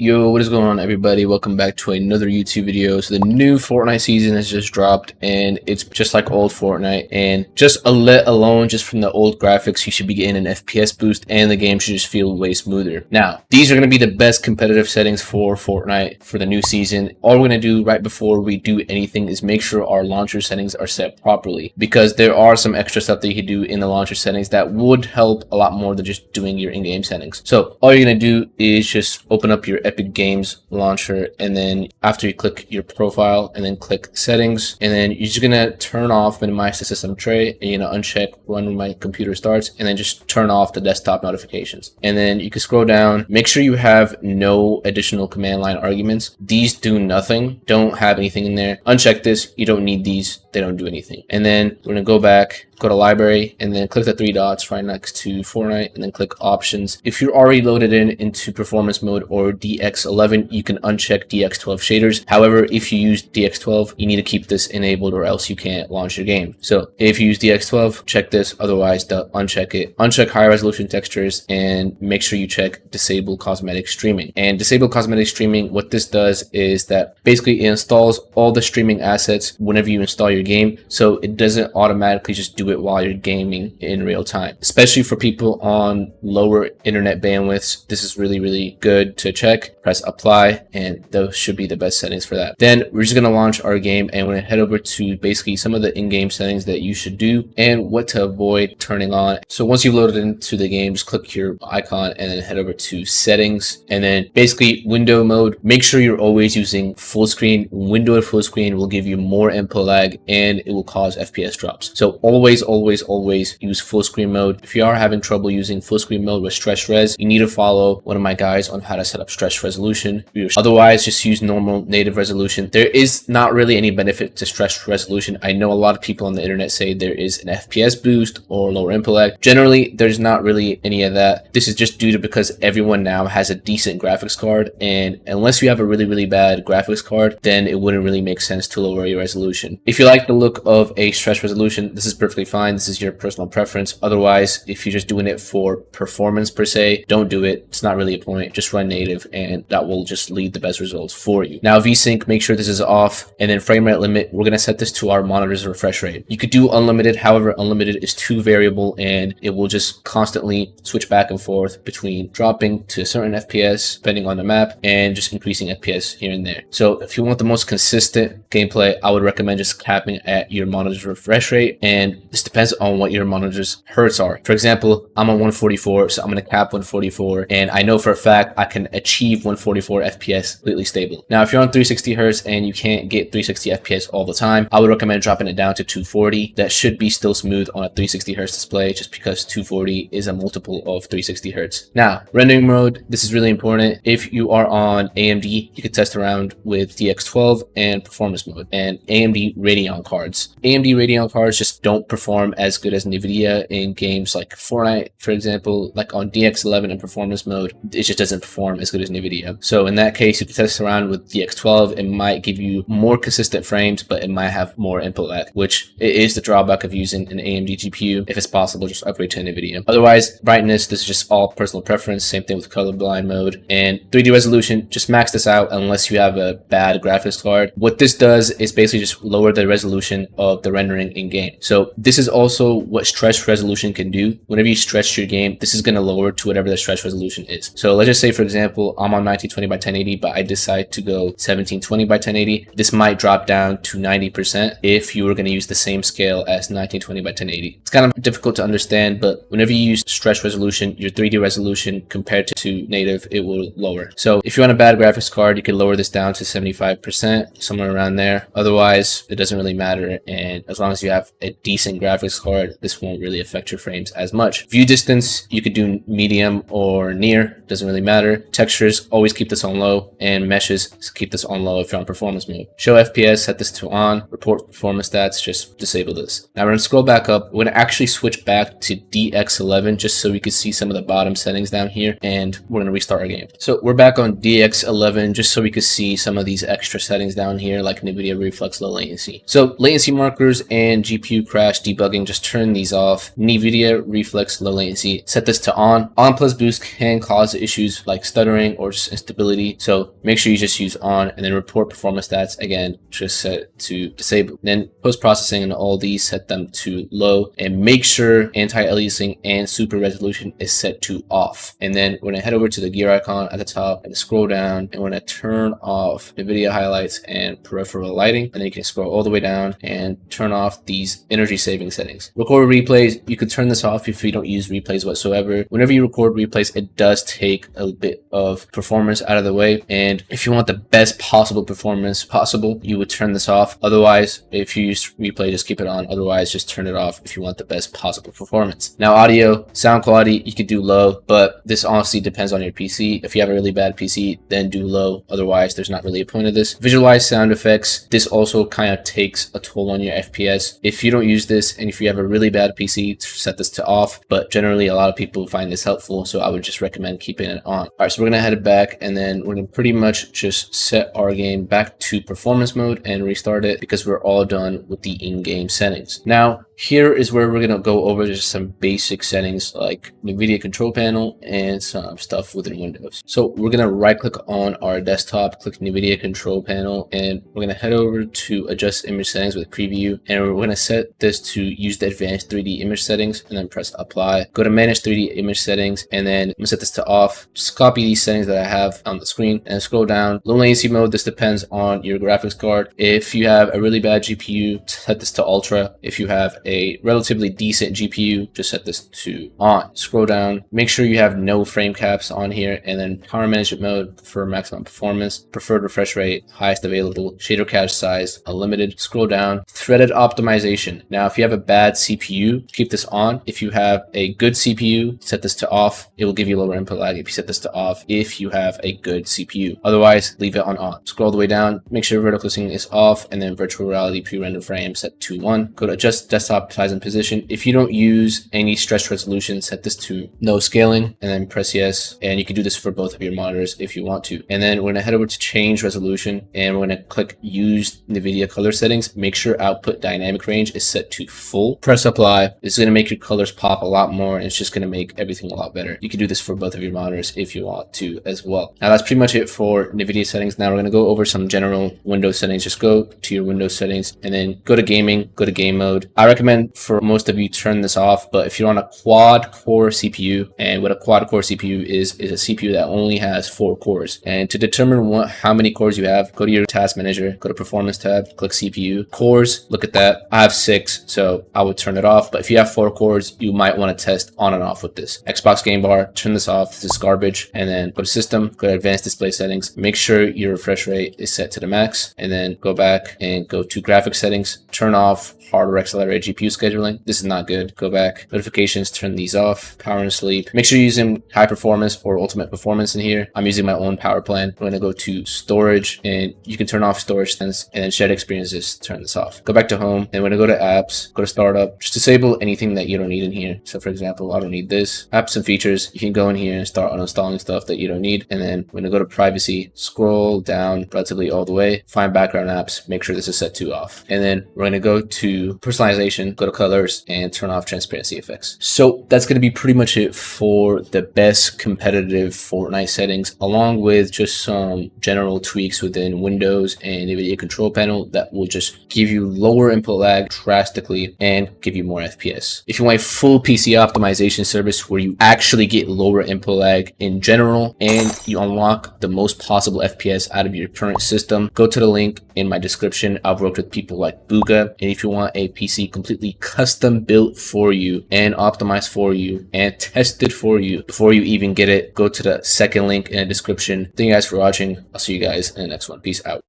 Yo, what is going on, everybody? Welcome back to another YouTube video. So the new Fortnite season has just dropped, and it's just like old Fortnite, and just alone just from the old graphics, you should be getting an FPS boost, and the game should just feel way smoother. Now, these are going to be the best competitive settings for Fortnite for the new season. All we're going to do right before we do anything is make sure our launcher settings are set properly, because there are some extra stuff that you can do in the launcher settings that would help a lot more than just doing your in-game settings. So all you're going to do is just open up your Epic Games launcher, and then after you click your profile and then click settings, and then you're just gonna turn off minimize the system tray, and you're gonna uncheck when my computer starts, and then just turn off the desktop notifications. And then you can scroll down, make sure you have no additional command line arguments. These do nothing, don't have anything in there. Uncheck this, you don't need these, they don't do anything. And then we're gonna go back, go to library, and then click the three dots right next to Fortnite, and then click options. If you're already loaded into performance mode or DX11, you can uncheck DX12 shaders. However, if you use DX12, you need to keep this enabled or else you can't launch your game. So if you use DX12, check this, otherwise uncheck it. Uncheck high resolution textures, and make sure you check disable cosmetic streaming. And disable cosmetic streaming, what this does is that basically it installs all the streaming assets whenever you install your game, so it doesn't automatically just do it while you're gaming in real time. Especially for people on lower internet bandwidths, this is really good to check. Press apply, and those should be the best settings for that. Then we're just going to launch our game, and we're going to head over to basically some of the in-game settings that you should do and what to avoid turning on. So once you've loaded into the game, just click your icon and then head over to settings, and then basically window mode. Make sure you're always using full screen. Window at full screen will give you more input lag, and it will cause FPS drops. So always use full screen mode. If you are having trouble using full screen mode with stretch res, you need to follow one of my guides on how to set up stretch resolution. Otherwise, just use normal native resolution. There is not really any benefit to stretch resolution. I know a lot of people on the internet say there is an FPS boost or lower input lag. Generally, there's not really any of that. This is just due to because everyone now has a decent graphics card, and unless you have a really bad graphics card, then it wouldn't really make sense to lower your resolution. If you like the look of a stretch resolution, this is perfectly fine. This is your personal preference. Otherwise, if you're just doing it for performance per se, don't do it. It's not really a point. Just run native, and that will just lead the best results for you. Now, VSync, make sure this is off, and then frame rate limit, we're going to set this to our monitor's refresh rate. You could do unlimited. However, unlimited is too variable, and it will just constantly switch back and forth between dropping to a certain FPS depending on the map and just increasing FPS here and there. So if you want the most consistent gameplay, I would recommend just capping at your monitor's refresh rate, and this depends on what your monitor's hertz are. For example, I'm on 144, so I'm going to cap 144, and I know for a fact I can achieve 144 FPS completely stable. Now, if you're on 360 hertz and you can't get 360 FPS all the time, I would recommend dropping it down to 240. That should be still smooth on a 360 hertz display, just because 240 is a multiple of 360 hertz. Now, rendering mode, this is really important. If you are on AMD, you could test around with DX12 and performance mode and AMD Radeon cards. AMD Radeon cards just don't perform as good as Nvidia in games like Fortnite, for example. Like on DX11 and performance mode, it just doesn't perform as good as Nvidia. So in that case, you can test around with DX12. It might give you more consistent frames, but it might have more input lag, which is the drawback of using an AMD GPU. If it's possible, just upgrade to Nvidia. Otherwise, brightness, this is just all personal preference. Same thing with colorblind mode. And 3D resolution, just max this out unless you have a bad graphics card. What this does is basically just lower the resolution of the rendering in game. So this is also what stretch resolution can do. Whenever you stretch your game, this is going to lower to whatever the stretch resolution is. So let's just say, for example, I'm on 1920 by 1080, but I decide to go 1720 by 1080. This might drop down to 90% if you were going to use the same scale as 1920 by 1080. It's kind of difficult to understand, but whenever you use stretch resolution, your 3D resolution compared to native, it will lower. So if you're on a bad graphics card, you can lower this down to 75%, somewhere around there. Otherwise, it doesn't really matter, and as long as you have a decent graphics card, this won't really affect your frames as much. View distance, you could do medium or near, doesn't really matter. Textures, always keep this on low, and meshes, keep this on low if you're on performance mode. Show FPS, set this to on. Report performance stats, just disable this. Now we're going to scroll back up. We're going to actually switch back to DX11 just so we can see some of the bottom settings down here, and we're going to restart our game. So we're back on DX11 just so we could see some of these extra settings down here, like NVIDIA Reflex Low Latency. So latency markers and GPU crash debugging, just turn these off. Nvidia reflex low latency, set this to on. On plus boost can cause issues like stuttering or just instability, so make sure you just use on, and then report performance stats, again just set to disable. Then post processing and all these, set them to low, and make sure anti-aliasing and super resolution is set to off. And then we're gonna head over to the gear icon at the top and scroll down, and we're gonna turn off Nvidia highlights and peripheral lighting, and then you can scroll all the way down and turn off these energy saving settings. Record replays, you could turn this off if you don't use replays whatsoever. Whenever you record replays, it does take a bit of performance out of the way, and if you want the best possible performance possible, you would turn this off. Otherwise, if you use replay, just keep it on. Otherwise, just turn it off if you want the best possible performance. Now, audio, sound quality, you could do low, but this honestly depends on your PC. If you have a really bad PC, then do low. Otherwise, there's not really a point of this. Visualize sound effects. This also kind of takes a toll on your FPS. If you don't use this, and if you have a really bad PC, set this to off, but generally a lot of people find this helpful, so I would just recommend keeping it on. All right, so we're gonna head back, and then we're gonna pretty much just set our game back to performance mode and restart it, because we're all done with the in-game settings. Now, here is where we're gonna go over just some basic settings like Nvidia control panel and some stuff within Windows. So we're gonna right click on our desktop, click Nvidia control panel, and we're gonna head over to adjust image settings with preview, and we're gonna set this to use the advanced 3D image settings, and then press apply. Go to manage 3D image settings, and then I'm gonna set this to off. Just copy these settings that I have on the screen and scroll down. Low latency mode, this depends on your graphics card. If you have a really bad GPU, set this to ultra. If you have a relatively decent GPU, just set this to on. Scroll down, make sure you have no frame caps on here, and then power management mode for maximum performance, preferred refresh rate, highest available, shader cache size, unlimited. Scroll down, threaded optimization. Now, if you have a bad CPU, keep this on. If you have a good CPU, set this to off. It will give you lower input lag if you set this to off if you have a good CPU. Otherwise, leave it on. Scroll all the way down, make sure vertical syncing is off, and then virtual reality pre-render frame set to 1. Go to adjust desktop size and position. If you don't use any stretch resolution, set this to no scaling, and then press yes. And you can do this for both of your monitors if you want to. And then we're gonna head over to change resolution, and we're gonna click use Nvidia color settings. Make sure output dynamic range is set to full. Press apply. It's gonna make your colors pop a lot more, and it's just gonna make everything a lot better. You can do this for both of your monitors if you want to as well. Now, that's pretty much it for Nvidia settings. Now we're gonna go over some general Windows settings. Just go to your Windows settings, and then go to gaming, go to game mode. I recommend for most of you turn this off, but if you're on a quad core CPU, and what a quad core CPU is a CPU that only has 4 cores. And to determine how many cores you have, go to your task manager, go to performance tab, click CPU cores, look at that. I have 6, so I would turn it off, but if you have 4 cores, you might want to test on and off with this. Xbox game bar, turn this off. This is garbage. And then go to system, go to advanced display settings, make sure your refresh rate is set to the max, and then go back and go to graphics settings, turn off hardware accelerated GPU scheduling. This is not good. Go back. Notifications, turn these off. Power and sleep. Make sure you're using high performance or ultimate performance in here. I'm using my own power plan. I'm going to go to storage, and you can turn off storage sense, and then shared experiences, turn this off. Go back to home, and we're going to go to apps, go to startup. Just disable anything that you don't need in here. So for example, I don't need this. Apps and features. You can go in here and start uninstalling stuff that you don't need. And then we're going to go to privacy, scroll down relatively all the way, find background apps, make sure this is set to off. And then we're going to go to personalization, go to colors, and turn off transparency effects. So that's going to be pretty much it for the best competitive Fortnite settings, along with just some general tweaks within Windows and Nvidia control panel that will just give you lower input lag drastically and give you more FPS. If you want a full PC optimization service where you actually get lower input lag in general and you unlock the most possible FPS out of your current system, go to the link in my description. I've worked with people like Booga, and if you want a PC completely custom built for you and optimized for you and tested for you before you even get it, go to the second link in the description. Thank you guys for watching. I'll see you guys in the next one. Peace out.